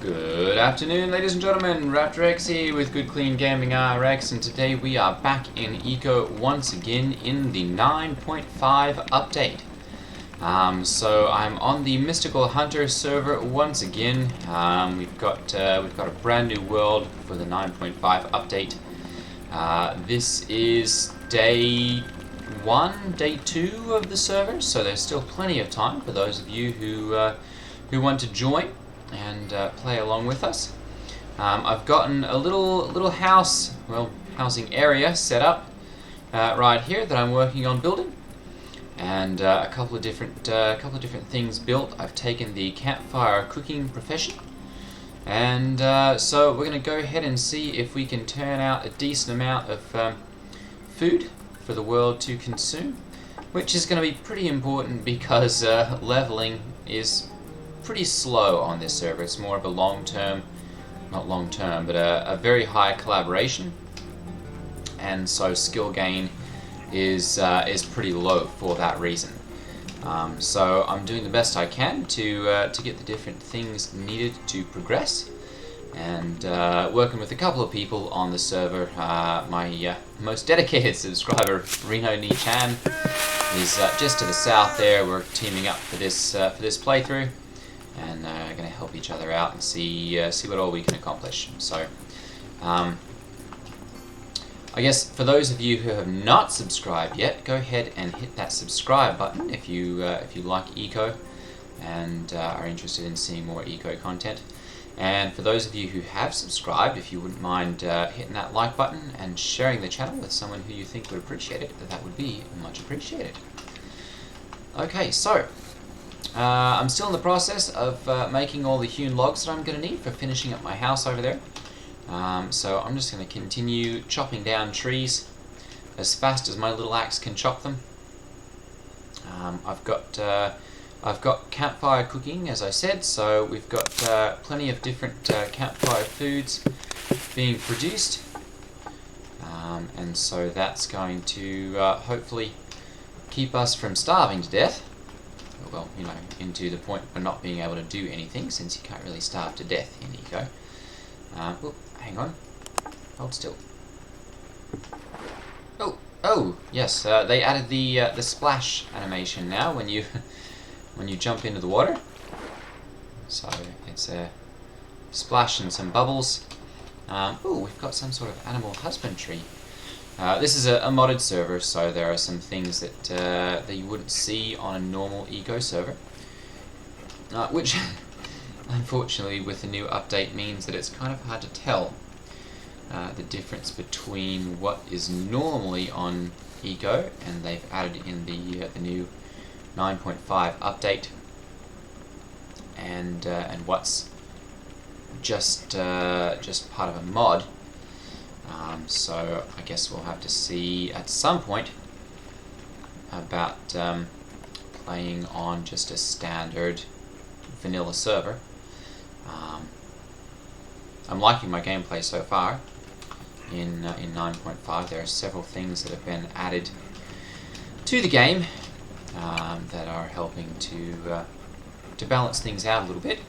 Good afternoon, ladies and gentlemen. Raptor X here with Good Clean Gaming RX, and today we are back in Eco once again in the 9.5 update. So I'm on the Mystical Hunter server once again. We've got a brand new world for the 9.5 update. This is day 1, day 2 of the server, so there's still plenty of time for those of you who want to join and play along with us. I've gotten a little house, housing area set up right here that I'm working on building, and a couple of different things built. I've taken the campfire cooking profession, and so we're going to go ahead and see if we can turn out a decent amount of food for the world to consume, which is going to be pretty important because leveling is pretty slow on this server. It's more of a long-term, not long-term, but a very high collaboration, and so skill gain is pretty low for that reason. So I'm doing the best I can to get the different things needed to progress, and working with a couple of people on the server. My most dedicated subscriber, Reno Ni-chan, is just to the south there. We're teaming up for this playthrough, and going to help each other out and see what all we can accomplish. So, I guess for those of you who have not subscribed yet, go ahead and hit that subscribe button if you like Eco and are interested in seeing more Eco content. And for those of you who have subscribed, if you wouldn't mind hitting that like button and sharing the channel with someone who you think would appreciate it, that would be much appreciated. Okay, so I'm still in the process of making all the hewn logs that I'm going to need for finishing up my house over there. So I'm just going to continue chopping down trees as fast as my little axe can chop them. I've got campfire cooking, as I said, so we've got plenty of different campfire foods being produced, and so that's going to hopefully keep us from starving to death. Well, you know, into the point of not being able to do anything, since you can't really starve to death in Eco. Oh, hang on. Hold still. Oh, yes. They added the splash animation now when you jump into the water. So it's a splash and some bubbles. Oh, we've got some sort of animal husbandry. This is a modded server, so there are some things that you wouldn't see on a normal Eco server, which unfortunately with the new update means that it's kind of hard to tell the difference between what is normally on Eco and they've added in the new 9.5 update, and what's just part of a mod. So I guess we'll have to see at some point about playing on just a standard vanilla server. I'm liking my gameplay so far in 9.5. There are several things that have been added to the game that are helping to balance things out a little bit,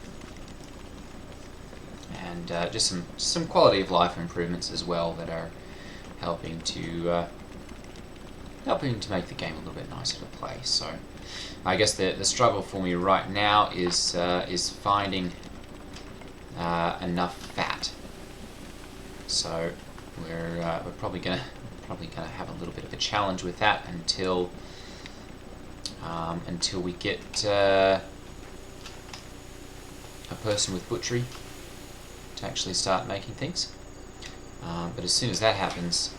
and just some quality of life improvements as well that are helping to make the game a little bit nicer to play. So I guess the struggle for me right now is finding enough fat. So we're probably gonna have a little bit of a challenge with that until we get a person with butchery to actually start making things. But as soon as that happens,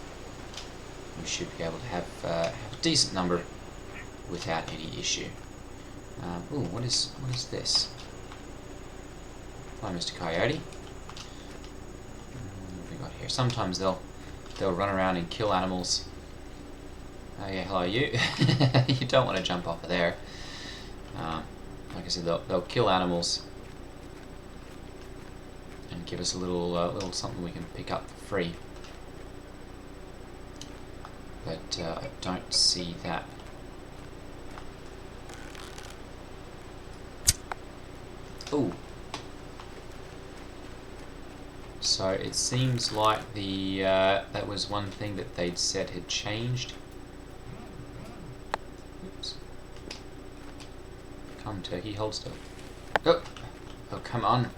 we should be able to have a decent number without any issue. Ooh, what is this? Hi, Mr. Coyote. What have we got here? Sometimes they'll run around and kill animals. Oh yeah, hello you. You don't want to jump off of there. Like I said, they'll kill animals and give us a little something we can pick up for free. But I don't see that. Oh, So it seems like the that was one thing that they'd said had changed. Oops. Come, turkey, hold still. Oh, oh, come on.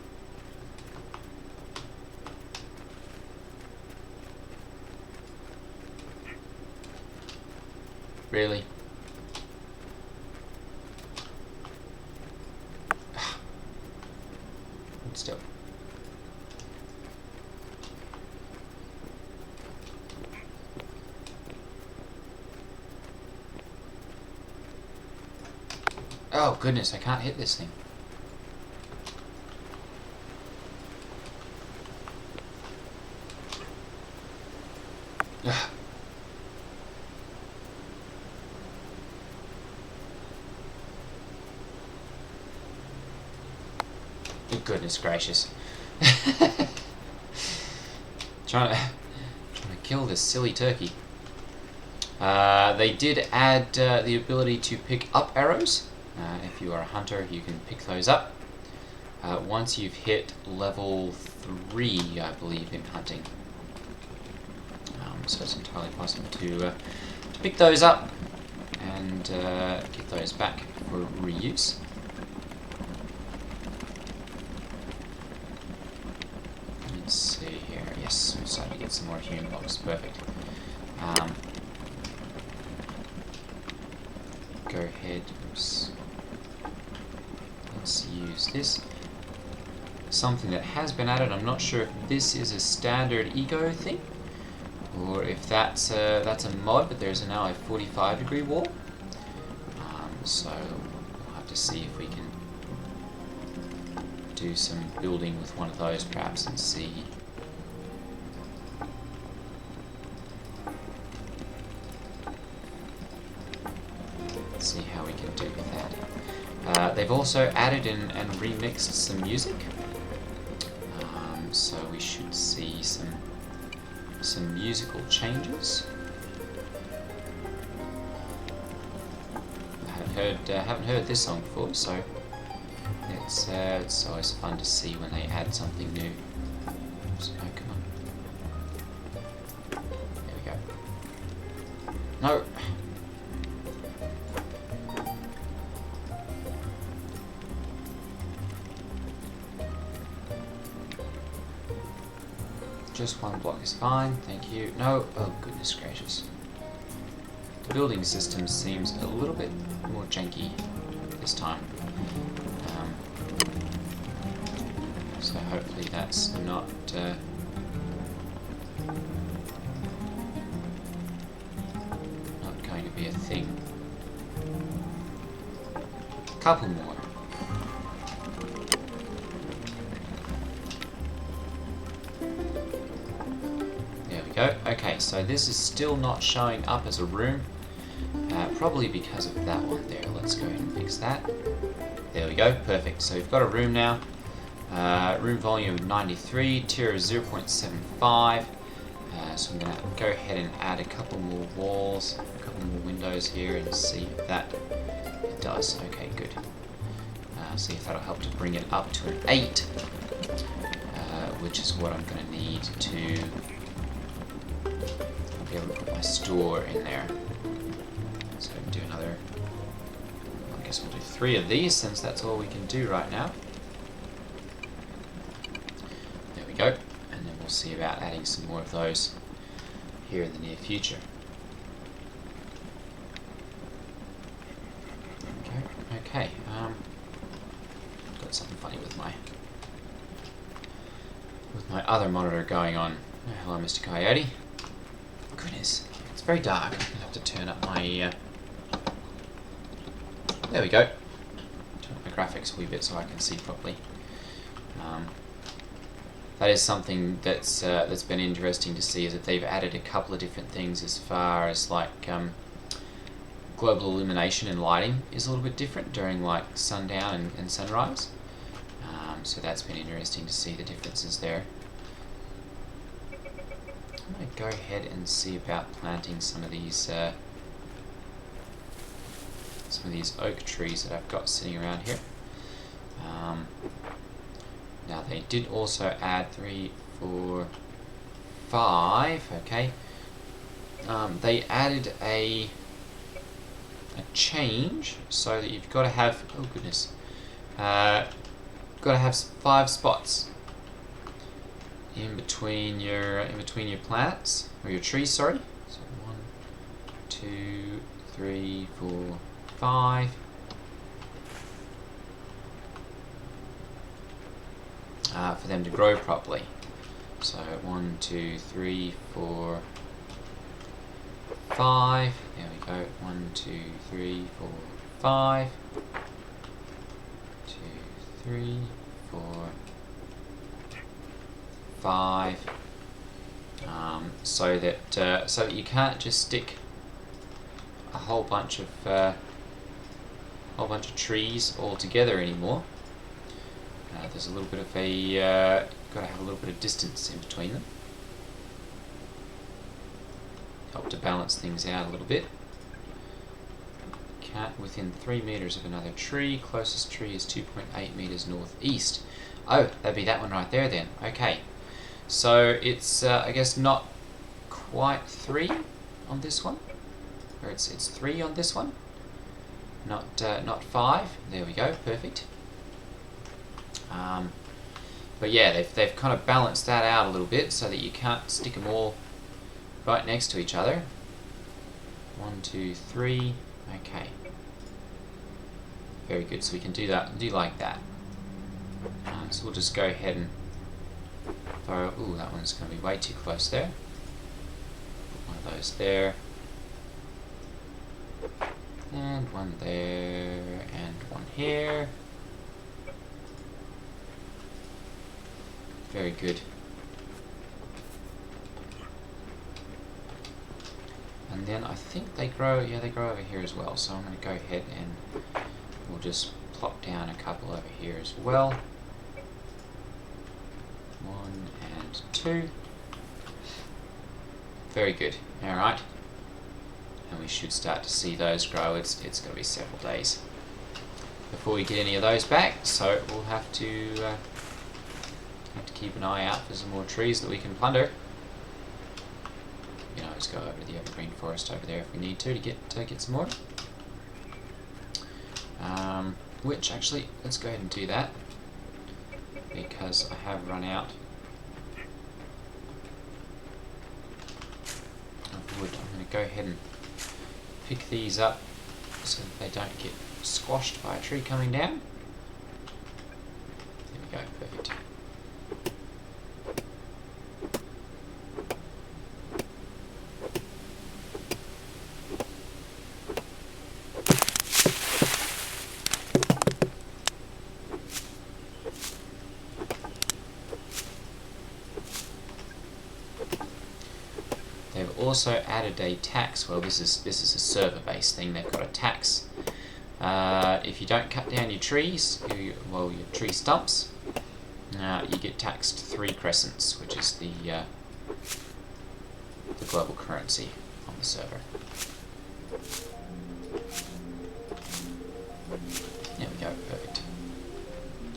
Really? Hold still. Oh goodness, I can't hit this thing. Ugh. Goodness gracious. trying to kill this silly turkey. They did add the ability to pick up arrows. If you are a hunter, you can pick those up. Once you've hit level 3, I believe, in hunting. So it's entirely possible to pick those up and get those back for reuse. Let's see here. Yes, we're starting to get some more human blocks. Perfect. Go ahead. Oops. Let's use this. Something that has been added. I'm not sure if this is a standard eco thing, or if that's a mod, but there's now a 45-degree wall. So we'll have to see if we can do some building with one of those perhaps and see. See how we can do with that. They've also added and remixed some music, so we should see some musical changes. I haven't heard this song before, so it's always fun to see when they add something new. Oops, oh, come on. There we go. No. Just one block is fine, thank you. No, oh goodness gracious. The building system seems a little bit more janky this time. So hopefully that's not going to be a thing. Couple more. Go. Okay, so this is still not showing up as a room, probably because of that one there. Let's go ahead and fix that. There we go, perfect. So we've got a room now. Room volume 93, tier 0.75. So I'm going to go ahead and add a couple more walls, a couple more windows here, and see if that it does. Okay, good. See if that'll help to bring it up to an 8, which is what I'm going to need to be able to put my store in there. So I can do another, I guess we'll do 3 of these since that's all we can do right now. There we go, and then we'll see about adding some more of those here in the near future. Okay, got something funny with my other monitor going on. Oh, hello, Mr. Coyote. Goodness, it's very dark. I'm going to have to turn up my... There we go. Turn up my graphics a wee bit so I can see properly. That is something that's been interesting to see, is that they've added a couple of different things as far as like global illumination and lighting is a little bit different during like sundown and sunrise. So that's been interesting to see the differences there. I'm going to go ahead and see about planting some of these oak trees that I've got sitting around here. Now they did also add 3, 4, 5. Okay. They added a change so that you've got to have, oh goodness, got to have 5 spots in between your plants, or your trees, sorry. So 1, 2, 3, 4, 5. For them to grow properly. So 1, 2, 3, 4, 5. There we go. 1, 2, 3, 4, 5. 2, 3, 4, 5. So that you can't just stick a whole bunch of trees all together anymore. There's a little bit of a got to have a little bit of distance in between them. Help to balance things out a little bit. Cat within 3 meters of another tree. Closest tree is 2.8 meters northeast. Oh, that'd be that one right there then. Okay. So it's I guess not quite 3 on this one, or it's 3 on this one. Not 5. There we go. Perfect. But yeah, they've kind of balanced that out a little bit so that you can't stick them all right next to each other. 1, 2, 3. Okay. Very good. So we can do like that. So we'll just go ahead and throw. Ooh, that one's going to be way too close there. Put one of those there, and one there, and one here. Very good. And then I think they grow, yeah, they grow over here as well. So I'm going to go ahead and we'll just plop down a couple over here as well. 1 and 2. Very good. All right. And we should start to see those grow. It's going to be several days before we get any of those back. So we'll have to keep an eye out for some more trees that we can plunder. You can always go over to the evergreen forest over there if we need to get some more. Which actually, let's go ahead and do that, because I have run out of wood. I'm going to go ahead and pick these up so that they don't get squashed by a tree coming down. There we go, perfect. They've also added a tax. Well, this is a server-based thing. They've got a tax. If you don't cut down your trees, your tree stumps, you get taxed 3 crescents, which is the global currency on the server. There we go, perfect.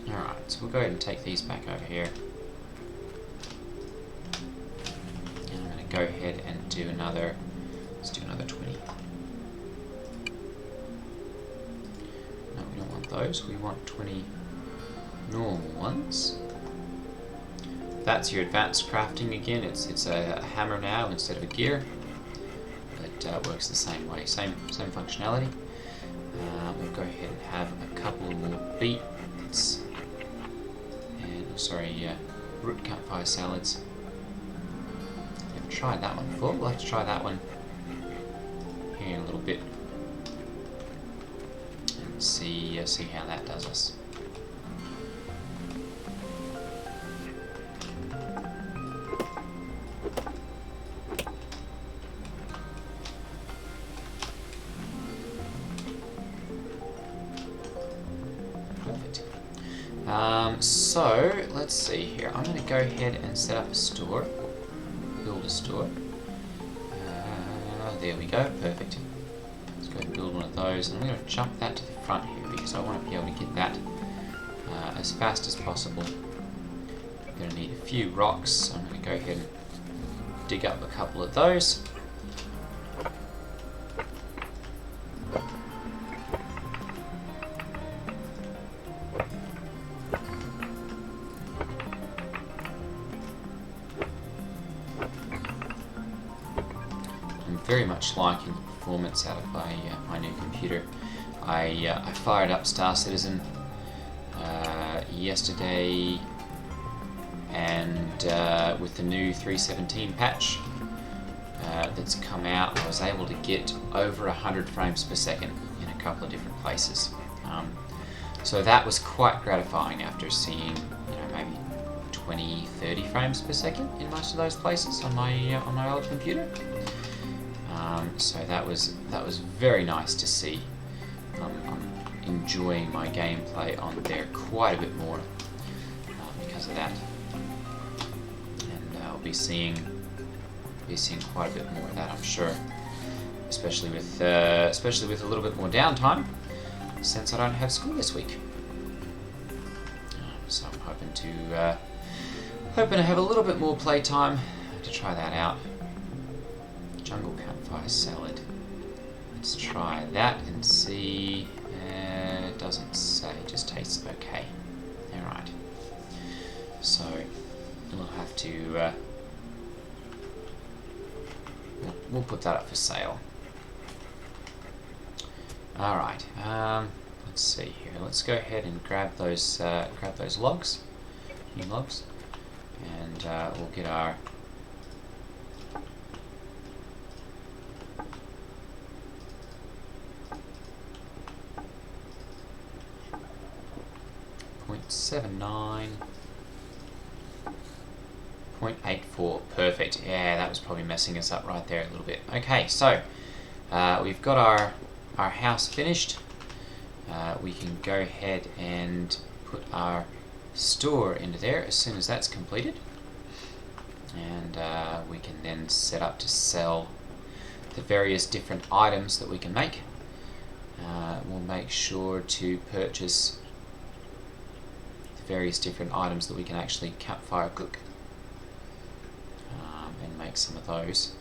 Alright, so we'll go ahead and take these back over here. And I'm going to go ahead and do another, let's do another 20. No, we don't want those, we want 20 normal ones. That's your advanced crafting again. It's a hammer now instead of a gear. It works the same way, same functionality. We'll go ahead and have a couple more beets and root campfire salads. Never tried that one before. We'll have to try that one here in a little bit and see how that does us. So let's see here. I'm going to go ahead and set up a store, build a store. There we go, perfect. Let's go ahead and build one of those. And I'm going to jump that to the front here because I want to be able to get that as fast as possible I'm going to need a few rocks, so I'm going to go ahead and dig up a couple of those. I'm very much liking the performance out of my new computer. I fired up Star Citizen yesterday, and with the new 3.17 patch that's come out, I was able to get over 100 frames per second in a couple of different places. So that was quite gratifying after seeing, maybe 20, 30 frames per second in most of those places on my old computer. So that was very nice to see. I'm enjoying my gameplay on there quite a bit more because of that, and I'll be seeing quite a bit more of that, I'm sure, especially with a little bit more downtime since I don't have school this week. So I'm hoping to have a little bit more playtime to try that out. Jungle campfire salad. Let's try that and see. It doesn't say, it just tastes okay. Alright. So we'll have to we'll put that up for sale. Alright. Let's see here. Let's go ahead and grab those logs, new logs, and we'll get our .79, 0.84, perfect. Yeah, that was probably messing us up right there a little bit. Okay, so we've got our house finished. We can go ahead and put our store into there as soon as that's completed, and we can then set up to sell the various different items that we can make. We'll make sure to purchase various different items that we can actually campfire cook, and make some of those.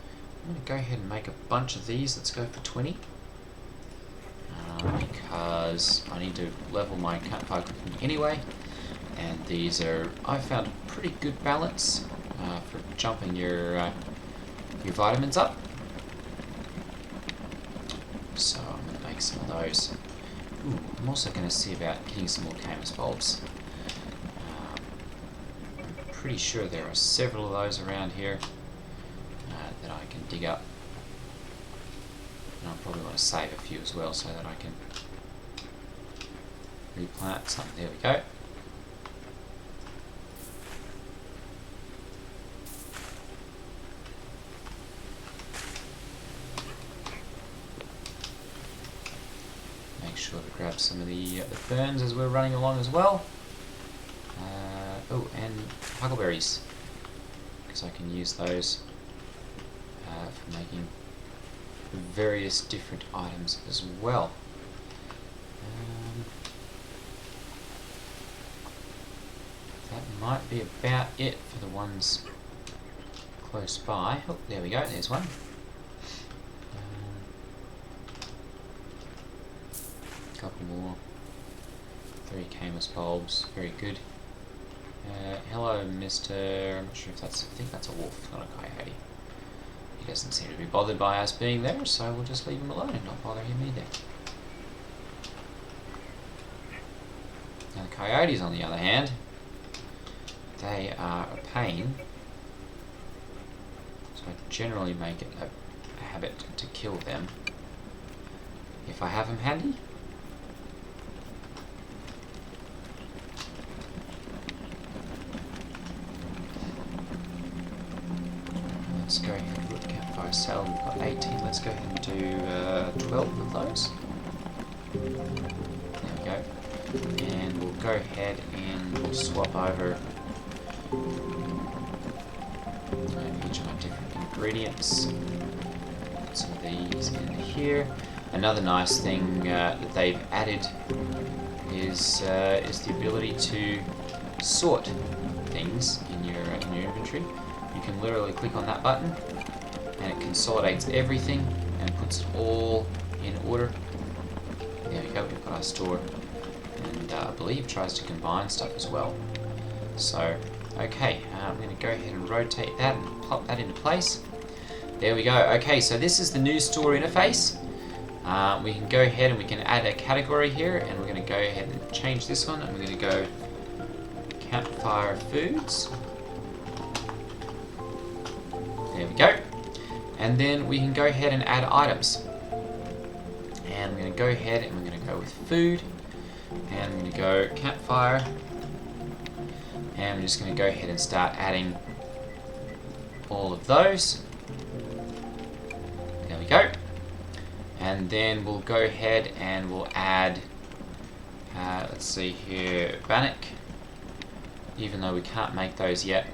I'm going to go ahead and make a bunch of these. Let's go for 20, because I need to level my campfire cooking anyway, and these are, I've found, a pretty good balance for jumping your vitamins up. So I'm going to make some of those. Ooh, I'm also going to see about getting some more camas bulbs. Pretty sure there are several of those around here that I can dig up, and I'll probably want to save a few as well so that I can replant some. There we go. Make sure to grab some of the ferns as we're running along as well. Oh, and huckleberries, because I can use those for making various different items as well. That might be about it for the ones close by. Oh, there we go, there's one. A couple more. 3 camas bulbs, very good. Hello, Mr. I'm not sure if I think that's a wolf, not a coyote. He doesn't seem to be bothered by us being there, so we'll just leave him alone and not bother him either. Now the coyotes, on the other hand, they are a pain, so I generally make it a habit to kill them if I have them handy. Let's go ahead and look campfire salad. We've got 18. Let's go ahead and do 12 of those. There we go. And we'll go ahead and we'll swap over each of my different ingredients. Put some of these in here. Another nice thing that they've added is the ability to sort things in your inventory, you can literally click on that button and it consolidates everything and puts it all in order. There we go, we've got our store, and I believe tries to combine stuff as well. So, okay, I'm going to go ahead and rotate that and pop that into place. There we go. Okay, so this is the new store interface. We can go ahead and we can add a category here, and we're going to go ahead and change this one, and we're going to go campfire foods. There we go. And then we can go ahead and add items. And we're going to go ahead and we're going to go with food, and we're going to go campfire, and we're just going to go ahead and start adding all of those. There we go. And then we'll go ahead and we'll add, let's see here, bannock, even though we can't make those yet.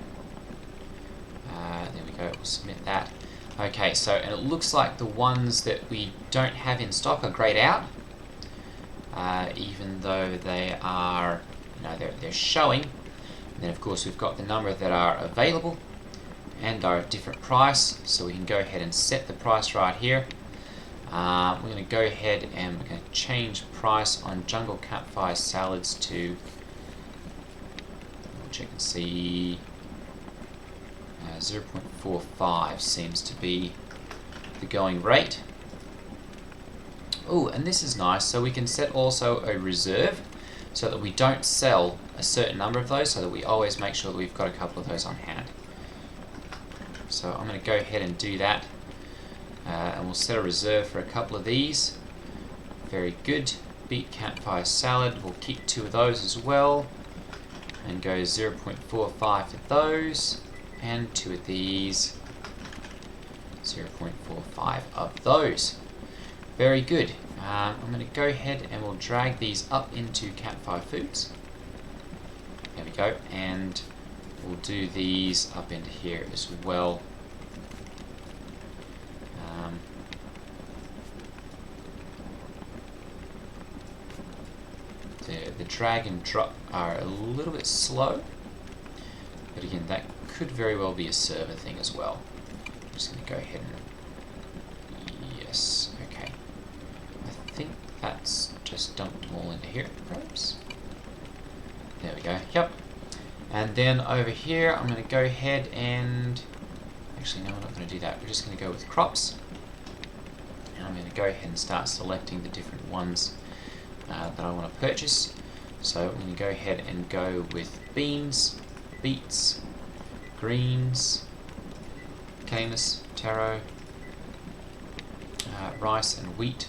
There we go, we'll submit that. Okay, so, and it looks like the ones that we don't have in stock are grayed out, even though they are, you know, they're showing. And then of course we've got the number that are available and are a different price, so we can go ahead and set the price right here. We're going to go ahead and we're going to change price on jungle campfire salads to, we'll check and see, 0.45 seems to be the going rate. Oh, and this is nice, so we can set also a reserve so that we don't sell a certain number of those, so that we always make sure that we've got a couple of those on hand. So I'm going to go ahead and do that. And we'll set a reserve for a couple of these. Very good. Beet campfire salad, we'll keep 2 of those as well, and go 0.45 for those, and 2 of these, 0.45 of those. Very good. I'm going to go ahead and we'll drag these up into campfire foods. There we go, and we'll do these up into here as well. The drag and drop are a little bit slow, but again, that could very well be a server thing as well. I'm just going to go ahead and, yes, okay. I think that's just dumped them all into here, perhaps. There we go, yep. And then over here, I'm going to go ahead and, actually no, we're not going to do that. We're just going to go with crops. And I'm going to go ahead and start selecting the different ones that I want to purchase. So I'm going to go ahead and go with beans, beets, greens, camas, taro, rice and wheat,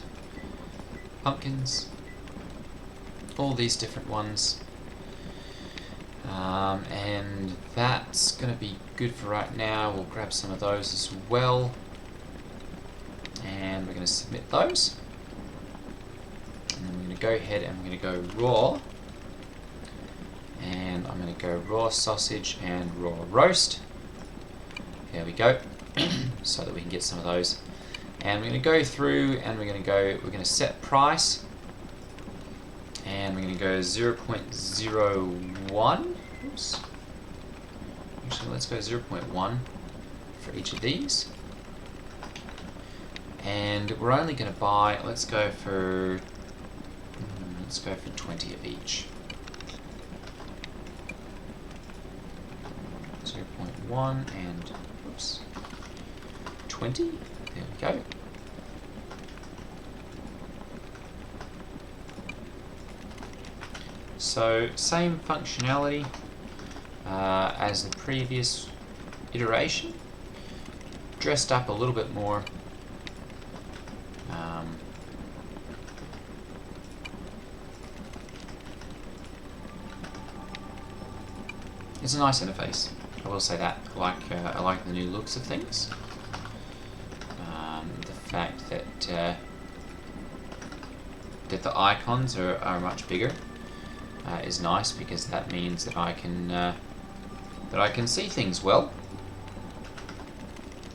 pumpkins, all these different ones. And that's going to be good for right now. We'll grab some of those as well, and we're going to submit those. And then we're going to go ahead and we're going to go raw, and I'm going to go raw sausage and raw roast. There we go. So that we can get some of those. And we're going to go through and we're going to set price, and we're going to go 0.01. Oops. Actually, let's go 0.1 for each of these. And we're only going to buy, let's go for 20 of each. 0.1 and, oops, 20. There we go. So, same functionality as the previous iteration, dressed up a little bit more. It's a nice interface, I will say that. I like the new looks of things. The fact that the icons are much bigger is nice, because that means that I can see things well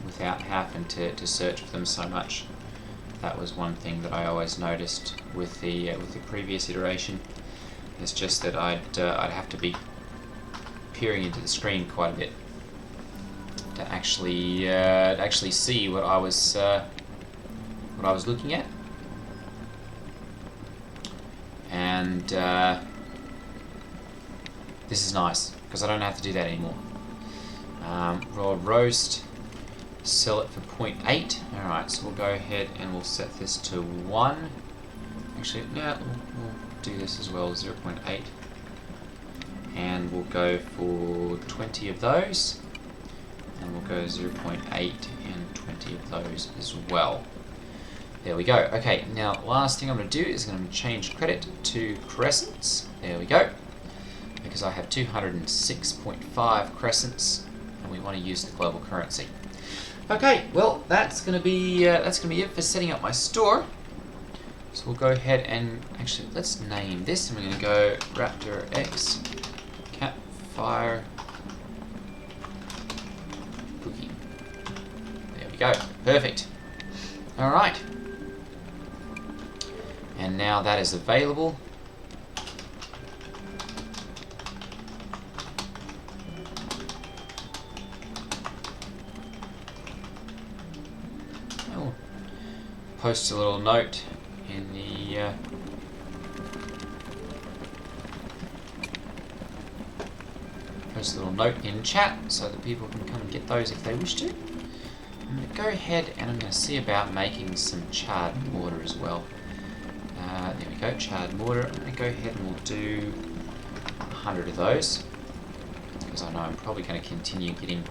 without having to search for them so much. That was one thing that I always noticed with the previous iteration. It's just that I'd have to be peering into the screen quite a bit to actually see what I was looking at. And this is nice because I don't have to do that anymore. Raw roast, sell it for 0.8. Alright, so we'll go ahead and we'll set this to 1. Actually, yeah, we'll do this as well, 0.8. And we'll go for 20 of those. And we'll go 0.8 and 20 of those as well. There we go. Okay, now last thing I'm going to do is going to change credit to crescents. There we go. Because I have 206.5 crescents, and we want to use the global currency. Okay, well that's going to be it for setting up my store. So we'll go ahead and actually let's name this, and we're going to go Raptor X Campfire Cooking. There we go. Perfect. All right. And now that is available. I'll post a little note in the chat so that people can come and get those if they wish to. I'm going to go ahead and I'm going to see about making some charred mortar as well. There we go, charred mortar. I'm going to go ahead and we'll do 100 of those, because I know I'm probably going to continue getting...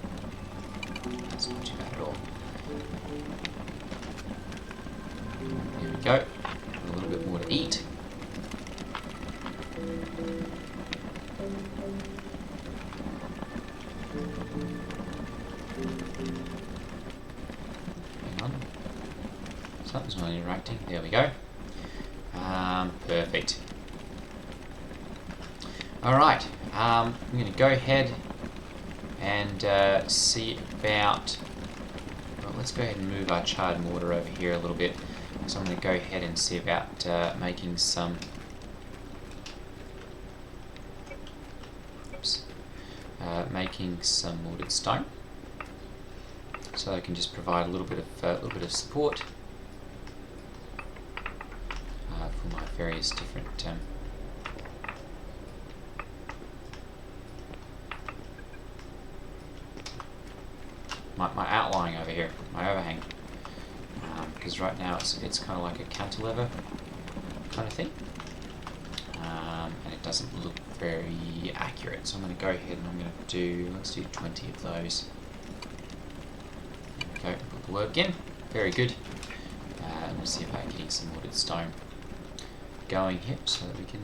That's not too bad at all. There we go. A little bit more to eat. Hang on. Something's not interacting. There we go. Perfect. Alright, I'm going to go ahead and see about... Well, let's go ahead and move our charred mortar over here a little bit. So I'm going to go ahead and see about making some... making some mortared stone. So I can just provide a little bit of support for my various different my outlying over here, my overhang, because right now it's kind of like a cantilever kind of thing, and it doesn't look very accurate. So I'm going to go ahead and I'm going to do, let's do 20 of those. There we go, put the work in, very good. And we'll see about getting some mortared stone going here so that we can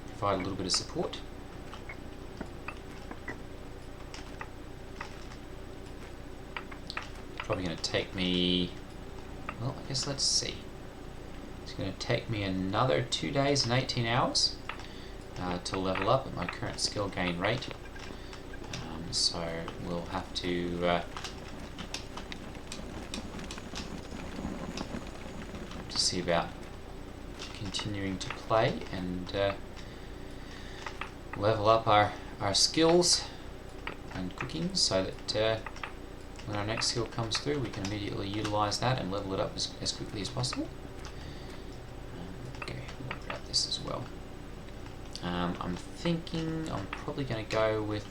provide a little bit of support. Probably going to take me, well, I guess let's see. It's going to take me another 2 days and 18 hours to level up at my current skill gain rate. So we'll have to see about continuing to play and level up our skills and cooking, so that when our next skill comes through we can immediately utilize that and level it up as quickly as possible. Okay, we'll grab this as well. I'm thinking I'm probably going to go with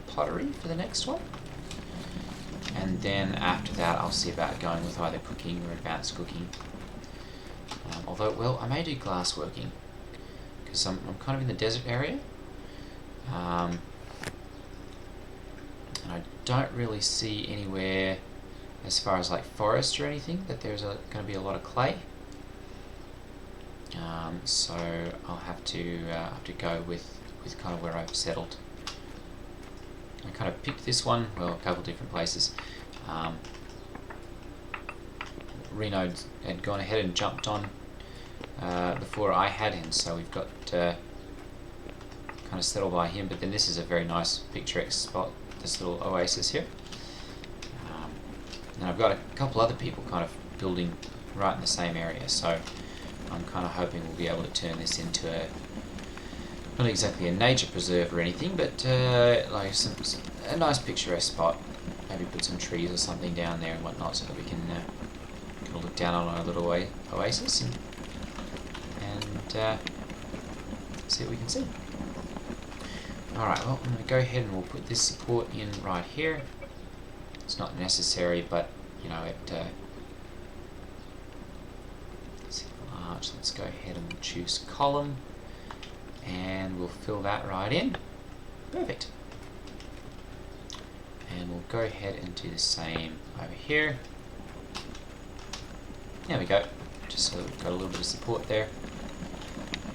pottery for the next one, and then after that I'll see about going with either cooking or advanced cooking. Although, well, I may do glassworking, because I'm kind of in the desert area, and I don't really see anywhere, as far as like forest or anything, that there's going to be a lot of clay. So I'll have to go with kind of where I've settled. I kind of picked this one, well, a couple of different places. Reno had gone ahead and jumped on before I had him, so we've got kind of settled by him. But then this is a very nice picturesque spot, this little oasis here. And I've got a couple other people kind of building right in the same area, so I'm kind of hoping we'll be able to turn this into Not exactly a nature preserve or anything, but like a nice picturesque spot. Maybe put some trees or something down there and whatnot, so that we can kind of look down on our little oasis and see what we can see. Alright, well, I'm going to go ahead and we'll put this support in right here. It's not necessary, but, you know, it's large. Let's go ahead and choose column, and we'll fill that right in. Perfect. And we'll go ahead and do the same over here. There we go. Just so that we've got a little bit of support there.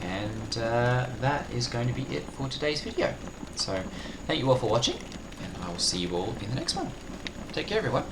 And that is going to be it for today's video. So thank you all for watching, and I will see you all in the next one. Take care, everyone.